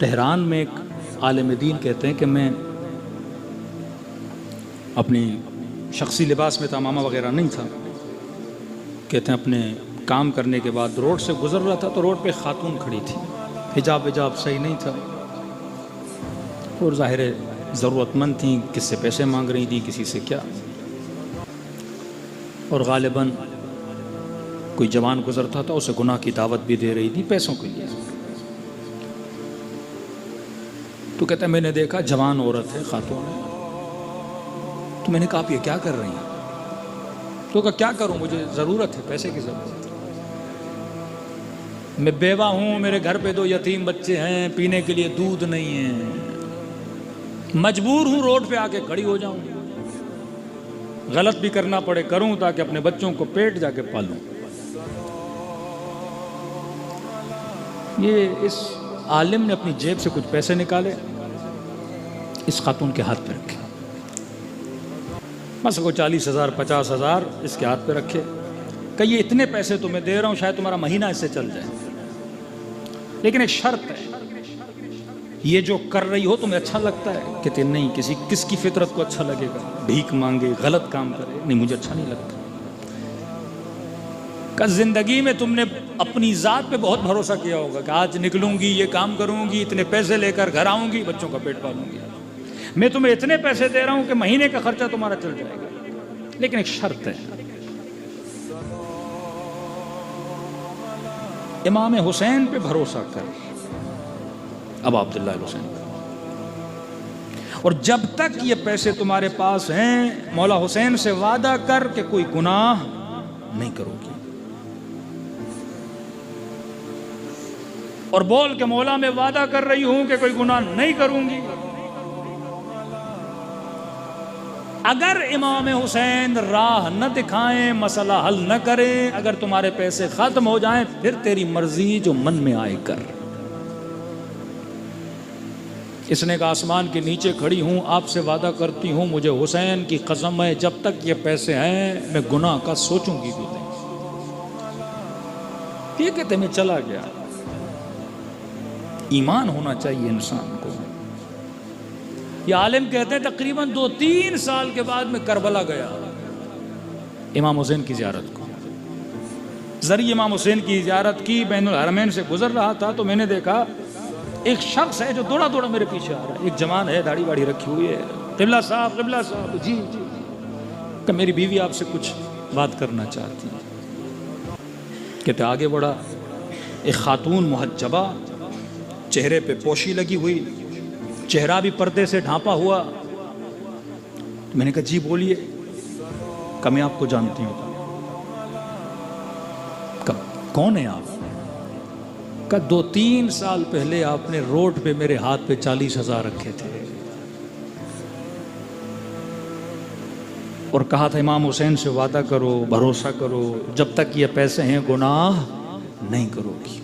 Tehran میں ایک عالم دین کہتے ہیں کہ میں اپنی شخصی لباس میں تمامہ وغیرہ نہیں تھا، کہتے ہیں اپنے کام کرنے کے بعد روڈ سے گزر رہا تھا تو روڈ پہ خاتون کھڑی تھی، حجاب صحیح نہیں تھا اور ظاہر ضرورت مند تھیں، کس سے پیسے مانگ رہی تھیں، کسی سے کیا، اور غالباً کوئی جوان گزرتا تھا اسے گناہ کی دعوت بھی دے رہی تھی پیسوں کے لیے۔ تو کہتا ہے میں نے دیکھا جوان عورت ہے، خاتون ہے، تو میں نے کہا آپ یہ کیا کر رہی ہیں؟ تو کہا کیا کروں، مجھے ضرورت ہے، پیسے کی ضرورت ہے، میں بیوہ ہوں، میرے گھر پہ 2 یتیم بچے ہیں، پینے کے لیے دودھ نہیں ہے، مجبور ہوں روڈ پہ آ کے کھڑی ہو جاؤں، غلط بھی کرنا پڑے کروں تاکہ اپنے بچوں کو پیٹ جا کے پالوں۔ یہ اس عالم نے اپنی جیب سے کچھ پیسے نکالے، اس خاتون کے ہاتھ پہ رکھے، مثلا کو 40,000 50,000 اس کے ہاتھ پہ رکھے کہ یہ اتنے پیسے تمہیں دے رہا ہوں، شاید تمہارا مہینہ اس سے چل جائے، لیکن ایک شرط ہے، یہ جو کر رہی ہو تمہیں اچھا لگتا ہے؟ کہتے نہیں، کس کی فطرت کو اچھا لگے گا بھیک مانگے، غلط کام کرے؟ نہیں، مجھے اچھا نہیں لگتا۔ کہ زندگی میں تم نے اپنی ذات پہ بہت بھروسہ کیا ہوگا کہ آج نکلوں گی، یہ کام کروں گی، اتنے پیسے لے کر گھر آؤں گی، بچوں کا پیٹ پالوں گی، میں تمہیں اتنے پیسے دے رہا ہوں کہ مہینے کا خرچہ تمہارا چل جائے گا، لیکن ایک شرط ہے، امام حسین پہ بھروسہ کر، اب عبداللہ حسین، اور جب تک یہ پیسے تمہارے پاس ہیں مولا حسین سے وعدہ کر کہ کوئی گناہ نہیں کرو گی، اور بول کہ مولا میں وعدہ کر رہی ہوں کہ کوئی گناہ نہیں کروں گی۔ اگر امام حسین راہ نہ دکھائیں، مسئلہ حل نہ کریں، اگر تمہارے پیسے ختم ہو جائیں، پھر تیری مرضی جو من میں آئے کر۔ اس نے کہا آسمان کے نیچے کھڑی ہوں، آپ سے وعدہ کرتی ہوں، مجھے حسین کی قسم ہے جب تک یہ پیسے ہیں میں گناہ کا سوچوں گی بھی نہیں۔ یہ کہتے میں چلا گیا۔ ایمان ہونا چاہیے انسان کو۔ یہ عالم کہتے ہیں تقریباً 2-3 سال کے بعد میں کربلا گیا امام حسین کی زیارت کو، ذریعہ امام حسین کی زیارت کی، بین الحرمین سے گزر رہا تھا تو میں نے دیکھا ایک شخص ہے جو دوڑا میرے پیچھے آ رہا ہے، ایک جوان ہے، داڑھی واڑی رکھی ہوئی ہے، قبلہ صاحب جی کہ میری بیوی آپ سے کچھ بات کرنا چاہتی ہے۔ کہتے آگے بڑھا، ایک خاتون محجبہ، چہرے پہ پوشی لگی ہوئی، چہرہ بھی پردے سے ڈھانپا ہوا۔ میں نے کہا جی بولیے، کہ میں آپ کو جانتی ہوں۔ کون ہے آپ؟ کہ 2-3 سال پہلے آپ نے روڈ پہ میرے ہاتھ پہ 40,000 رکھے تھے اور کہا تھا امام حسین سے وعدہ کرو، بھروسہ کرو، جب تک یہ پیسے ہیں گناہ نہیں کرو گی۔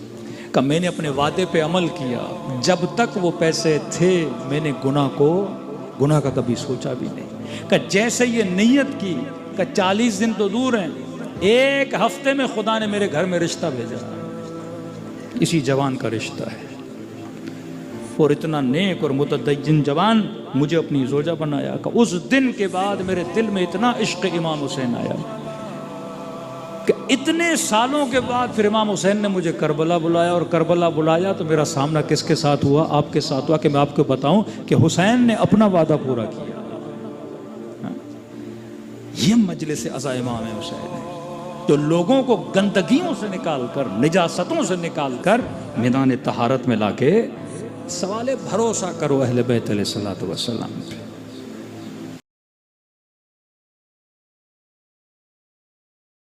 کہ میں نے اپنے وعدے پہ عمل کیا، جب تک وہ پیسے تھے میں نے گناہ کا کبھی سوچا بھی نہیں۔ کہ جیسے یہ نیت کی کہ 40 دن تو دور ہیں، 1 ہفتے میں خدا نے میرے گھر میں رشتہ بھیجا، اسی جوان کا رشتہ ہے، اور اتنا نیک اور متدین جوان مجھے اپنی زوجہ بنایا۔ کہ اس دن کے بعد میرے دل میں اتنا عشق امام حسین آیا کہ اتنے سالوں کے بعد پھر امام حسین نے مجھے کربلا بلایا، اور کربلا بلایا تو میرا سامنا کس کے ساتھ ہوا؟ آپ کے ساتھ ہوا، کہ میں آپ کو بتاؤں کہ حسین نے اپنا وعدہ پورا کیا۔ یہ مجلس عزا امام حسین ہے جو لوگوں کو گندگیوں سے نکال کر، نجاستوں سے نکال کر میدان طہارت میں لا کے سوال بھروسہ کرو اہل بیت علیہ الصلوۃ والسلام پہ۔